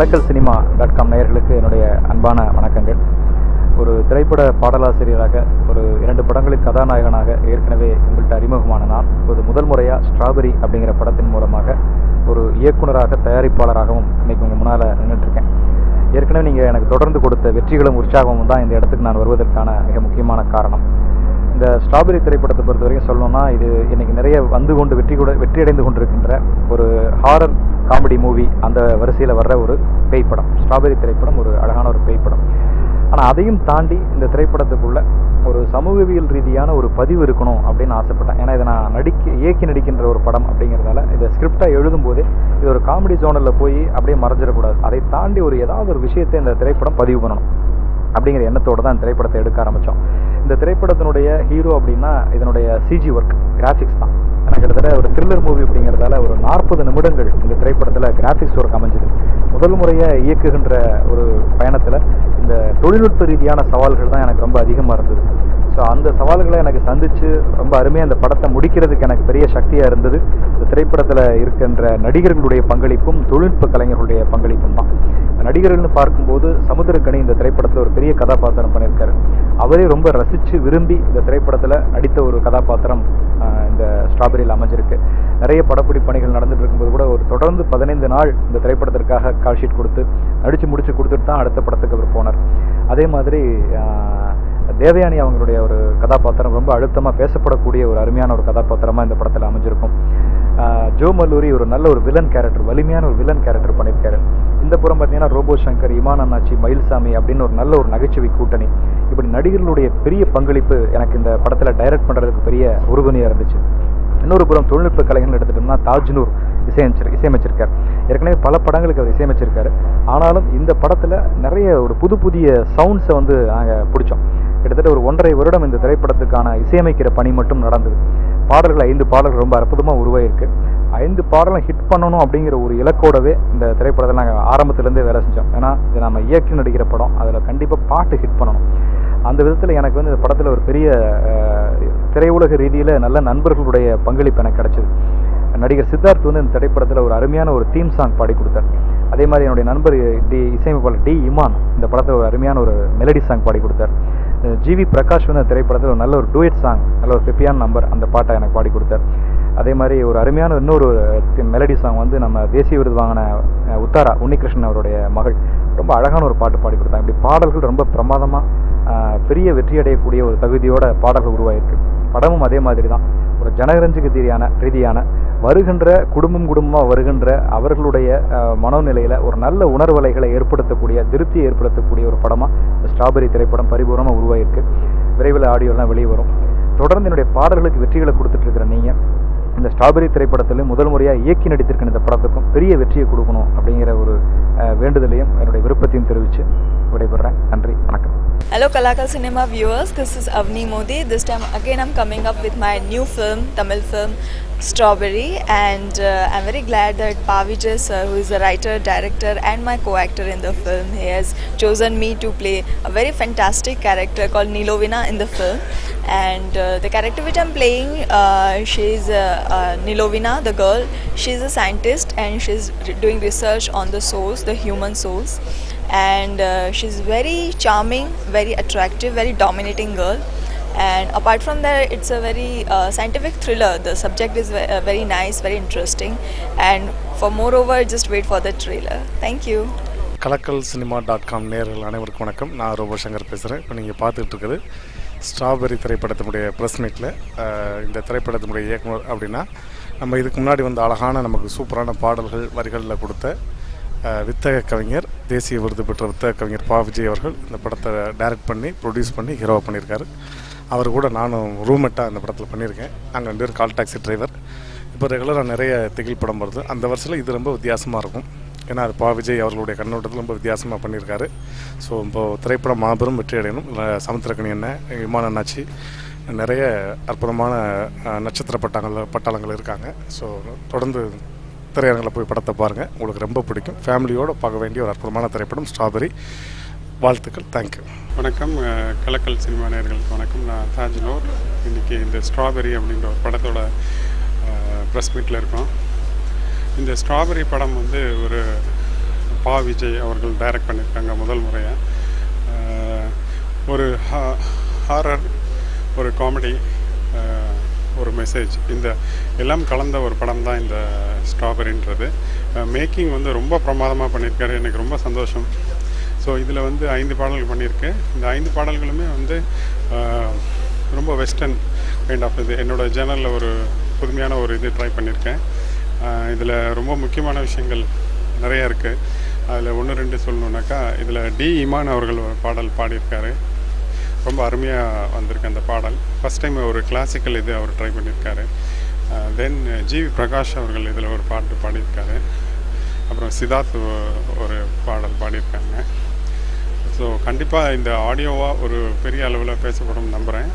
கலக்கல் சினிமா.com நேயர்களுக்கு என்னுடைய அன்பான வணக்கங்கள். ஒரு திரைப்பட பாடலாசிரியராக ஒரு 2 படங்களில் கதாநாயகனாக ஏற்கனவே உங்கள்கிட்ட அறிமுகமான நான் முதல் முறையாக ஸ்ட்ராபெரி அப்படிங்கிற படத்தின் மூலமாக ஒரு இயக்குனராக தயாரிப்பாளராகவும் இன்றைக்கி உங்கள் முன்னால் நின்றுட்டுருக்கேன். ஏற்கனவே நீங்கள் எனக்கு தொடர்ந்து கொடுத்த வெற்றிகளும் உற்சாகமும் தான் இந்த இடத்துக்கு நான் வருவதற்கான மிக முக்கியமான காரணம். இந்த ஸ்ட்ராபெரி திரைப்படத்தை பொறுத்த வரைக்கும் சொல்லணும்னா, இது இன்றைக்கி நிறைய வெற்றியடைந்து கொண்டிருக்கின்ற ஒரு ஹாரர் காமெடி மூவி அந்த வரிசையில் வர்ற ஒரு பேய் படம். ஸ்ட்ராபெரி திரைப்படம் ஒரு அழகான ஒரு பேய் படம். ஆனால் அதையும் தாண்டி இந்த திரைப்படத்துக்குள்ள ஒரு சமூகவியல் ரீதியான ஒரு பதிவு இருக்கணும் அப்படின்னு ஆசைப்பட்டேன். ஏன்னா இதை நான் இயக்கி நடிக்கின்ற ஒரு படம் அப்படிங்கிறதால இதை ஸ்கிரிப்டாக எழுதும்போதே இது ஒரு காமெடி ஜோனரில் போய் அப்படியே மறைஞ்சிடக்கூடாது. அதை தாண்டி ஏதாவது ஒரு விஷயத்தை இந்த திரைப்படம் பதிவு பண்ணணும் அப்படிங்கிற எண்ணத்தோடு தான் இந்த திரைப்படத்தை எடுக்க ஆரம்பித்தோம். இந்த திரைப்படத்தினுடைய ஹீரோ அப்படின்னா இதனுடைய சிஜி ஒர்க், கிராஃபிக்ஸ் தான். எனக்கு கிட்டத்தட்ட ஒரு த்ரில்லர் மூவி அப்படிங்கிறதால ஒரு 40 நிமிடங்கள் இந்த திரைப்படத்தில் கிராஃபிக்ஸ் ஒர்க் அமைஞ்சுது. முதல் முறையாக இயக்குகின்ற ஒரு பயணத்தில் இந்த தொழில்நுட்ப ரீதியான சவால்கள் தான் எனக்கு ரொம்ப அதிகமாக இருந்தது. ஸோ அந்த சவால்களை எனக்கு சந்தித்து ரொம்ப அருமையாக அந்த படத்தை முடிக்கிறதுக்கு எனக்கு பெரிய சக்தியாக இருந்தது இந்த திரைப்படத்தில் இருக்கின்ற நடிகர்களுடைய பங்களிப்பும் தொழில்நுட்ப கலைஞர்களுடைய பங்களிப்பும் தான். நடிகர்கள்னு பார்க்கும்போது சமுத்திரக்கனி இந்த திரைப்படத்தில் ஒரு பெரிய கதாபாத்திரம் பண்ணியிருக்காரு. அவரே ரொம்ப ரசித்து விரும்பி இந்த திரைப்படத்தில் நடித்த ஒரு கதாபாத்திரம் இந்த ஸ்ட்ராபெரியில் அமைஞ்சிருக்கு. நிறைய படப்பிடி பணிகள் நடந்துட்டு இருக்கும்போது கூட ஒரு தொடர்ந்து 15 நாள் இந்த திரைப்படத்திற்காக கால் ஷீட் கொடுத்து முடிச்சு கொடுத்துட்டு தான் அடுத்த படத்துக்கு அவர் போனார். அதே மாதிரி தேவயானி அவங்களுடைய ஒரு கதாபாத்திரம் ரொம்ப அழுத்தமாக பேசப்படக்கூடிய ஒரு அருமையான ஒரு கதாபாத்திரமாக இந்த படத்தில் அமைஞ்சிருக்கும். ஜோ மல்லூரி ஒரு நல்ல ஒரு வில்லன் கேரக்டர், வலிமையான ஒரு வில்லன் கேரக்டர் பண்ணியிருக்காரு. இந்த புறம் பார்த்தீங்கன்னா ரோபோ சங்கர், இமான் அண்ணாச்சி, மயில்சாமி அப்படின்னு ஒரு நல்ல ஒரு நகைச்சுவை கூட்டணி. இப்படி நடிகர்களுடைய பெரிய பங்களிப்பு எனக்கு இந்த படத்தில் டைரக்ட் பண்ணுறதுக்கு பெரிய உறுதுணையாக இருந்துச்சு. இன்னொரு புறம் தொழில்நுட்ப கலைஞர்கள் எடுத்துட்டோம்னா தாஜ்னூர் இசையமைச்சிருக்கார். ஏற்கனவே பல படங்களுக்கு அவர் இசையமைச்சிருக்காரு. ஆனாலும் இந்த படத்தில் நிறைய ஒரு புதிய சவுண்ட்ஸை நாங்கள் பிடிச்சோம். கிட்டத்தட்ட ஒரு 1.5 வருடம் இந்த திரைப்படத்துக்கான இசையமைக்கிற பணி மட்டும் நடந்தது. பாடல்கள் 5 பாடல்கள் ரொம்ப அற்புதமாக உருவாயிருக்கு. 5 பாடலும் ஹிட் பண்ணணும் அப்படிங்கிற ஒரு இலக்கோடவே இந்த திரைப்படத்தில் நாங்கள் ஆரம்பத்துலேருந்தே வேலை செஞ்சோம். ஏன்னா இது நம்ம இயக்கி நடிக்கிற படம், அதில் கண்டிப்பாக பாட்டு ஹிட் பண்ணணும். அந்த விதத்தில் எனக்கு இந்த படத்தில் ஒரு பெரிய திரையுலக ரீதியில் நல்ல நண்பர்களுடைய பங்களிப்பு எனக்கு கிடச்சிது. நடிகர் சித்தார்த் இந்த திரைப்படத்தில் ஒரு அருமையான ஒரு தீம் சாங் பாடி கொடுத்தார். அதே மாதிரி என்னுடைய நண்பர் இசையமைப்பாளர் இமான் இந்த படத்தில் ஒரு அருமையான ஒரு மெலடி சாங் பாடி கொடுத்தார். ஜிவி பிரகாஷ் இந்த திரைப்படத்தில் ஒரு நல்ல ஒரு டூயட் சாங், நல்ல ஒரு பெப்பியான நம்பர், அந்த பாட்டை எனக்கு பாடி கொடுத்தார். அதே மாதிரி ஒரு அருமையான இன்னொரு மெலடி சாங் நம்ம தேசிய விருது வாங்கின உத்தாரா உன்னிகிருஷ்ணன் அவருடைய மகள் ரொம்ப அழகான ஒரு பாட்டு பாடி கொடுத்தாங்க. இப்படி பாடல்கள் ரொம்ப பிரமாதமாக பெரிய வெற்றியடையக்கூடிய ஒரு தகுதியோட பாடல்கள் உருவாயிருக்கு. படமும் அதே மாதிரி தான் ஒரு ஜனரஞ்சக ரீதியான வருகின்ற குடும்பமாக வருகின்ற அவர்களுடைய மனோநிலையில் ஒரு நல்ல உணர்வலைகளை ஏற்படுத்தக்கூடிய, திருப்தியை ஏற்படுத்தக்கூடிய ஒரு படமாக ஸ்ட்ராபெரி திரைப்படம் பரிபூர்ணமாக உருவாயிருக்கு. விரைவில் ஆடியோலாம் வெளியே வரும். தொடர்ந்து என்னுடைய பாடல்களுக்கு வெற்றிகளை கொடுத்துட்ருக்கிற நீங்கள் இந்த ஸ்ட்ராபெரி திரைப்படத்தில் முதல் முறையாக இயக்கி நடித்திருக்கிற இந்த படத்துக்கும் பெரிய வெற்றியை கொடுக்கணும் அப்படிங்கிற ஒரு வேண்டுதலையும் என்னுடைய விருப்பத்தையும் தெரிவித்து விடைபெறேன். நன்றி, வணக்கம். Hello Kalakal Cinema viewers, this is Avni Modi. This time again I'm coming up with my new film, Tamil film, Strawberry, and I'm very glad that Pavijas, who is the writer, director and my co-actor in the film, he has chosen me to play a very fantastic character called Nilovina in the film. And the character which I'm playing, she's Nilovina, the girl. She's a scientist and she's doing research on the souls, the human souls. And she's very charming, very attractive, very dominating girl. And apart from that, it's a very scientific thriller. The subject is very nice, very interesting. And for moreover, just wait for the trailer. Thank you. கலக்கல் சினிமா.com நேயர்கள் அனைவருக்கும் வணக்கம். நான் robot Shankar பேசுகிறேன். இப்போ நீங்கள் பார்த்துட்டு இருக்குது strawberry திரைப்படத்தினுடைய ப்ரெஸ் மீட்டில். இந்த திரைப்படத்தினுடைய இயக்குனர் அப்படின்னா நம்ம இதுக்கு முன்னாடி அழகான நமக்கு சூப்பரான பாடல்கள் வரிகளில் கொடுத்த வித்தக கவிஞர், தேசிய விருது பெற்ற வித்தக கவிஞர் விஜய் அவர்கள் இந்த படத்தை டைரக்ட் பண்ணி ப்ரொடியூஸ் பண்ணி ஹீரோவாக பண்ணியிருக்காரு. அவர் கூட நானும் ரூம்மேட்டாக இந்த படத்தில் பண்ணியிருக்கேன். நாங்கள் 2 பேர் கால் டாக்ஸி டிரைவர். இப்போ ரெகுலராக நிறைய திகில் படம் வருது. அந்த வருஷத்தில் இது ரொம்ப வித்தியாசமாக இருக்கும். ஏன்னா அது விஜய் அவர்களுடைய கண்ணோட்டத்தில் ரொம்ப வித்தியாசமாக பண்ணியிருக்காரு. ஸோ இப்போது திரைப்படம் மாபெரும் வெற்றி அடையணும். சமுத்திரக்கனி அண்ணன், இமான் அண்ணாச்சி, நிறைய அற்புதமான நட்சத்திர பட்டாளங்கள் இருக்காங்க. ஸோ தொடர்ந்து திரையரங்கில் போய் படத்தை பாருங்கள், உங்களுக்கு ரொம்ப பிடிக்கும். ஃபேமிலியோடு பார்க்க வேண்டிய ஒரு அற்புதமான திரைப்படம் ஸ்ட்ராபெரி. வாழ்த்துக்கள். தேங்க்யூ. வணக்கம் கலக்கல் சினிமா நேயர்களுக்கு வணக்கம். நான் தாஜ்னூர். இன்றைக்கி இந்த ஸ்ட்ராபெரி அப்படின்ற ஒரு படத்தோட ப்ரெஸ் மீட்டில் இருக்கோம். இந்த ஸ்ட்ராபெரி படம் ஒரு பா விஜய் அவர்கள் டைரக்ட் பண்ணியிருக்காங்க முதல் முறையாக. ஒரு ஹாரர், ஒரு காமெடி, ஒரு மெசேஜ், இந்த எல்லாம் கலந்த ஒரு படம் தான் இந்த ஸ்ட்ராபெரின்றது. மேக்கிங் வந்து ரொம்ப பிரமாதமாக பண்ணியிருக்காரு, எனக்கு ரொம்ப சந்தோஷம். ஸோ இதில் வந்து 5 பாடல்கள் பண்ணியிருக்கேன். இந்த 5 பாடல்களுமே வந்து ரொம்ப வெஸ்டர்ன் கைண்ட் ஆஃப் இது, என்னோடய ஜேர்னலில் ஒரு புதுமையான ஒரு இது ட்ரை பண்ணியிருக்கேன். இதில் ரொம்ப முக்கியமான விஷயங்கள் நிறையா இருக்குது. அதில் 1-2 சொல்லணுன்னாக்கா, இதில் டி இமான் அவர்கள் ஒரு பாடல் பாடியிருக்காரு, ரொம்ப அருமையாக வந்திருக்கு அந்த பாடல். ஃபஸ்ட் டைம் ஒரு கிளாசிக்கல் இது அவர் ட்ரை பண்ணியிருக்காரு. தென் ஜிவி பிரகாஷ் அவர்கள் இதில் ஒரு பாட்டு பாடியிருக்காரு. அப்புறம் சித்தார்த் ஒரு பாடல் பாடியிருக்காங்க. ஸோ கண்டிப்பாக இந்த ஆடியோவாக ஒரு பெரிய அளவில் பேசப்படும் நம்புகிறேன்.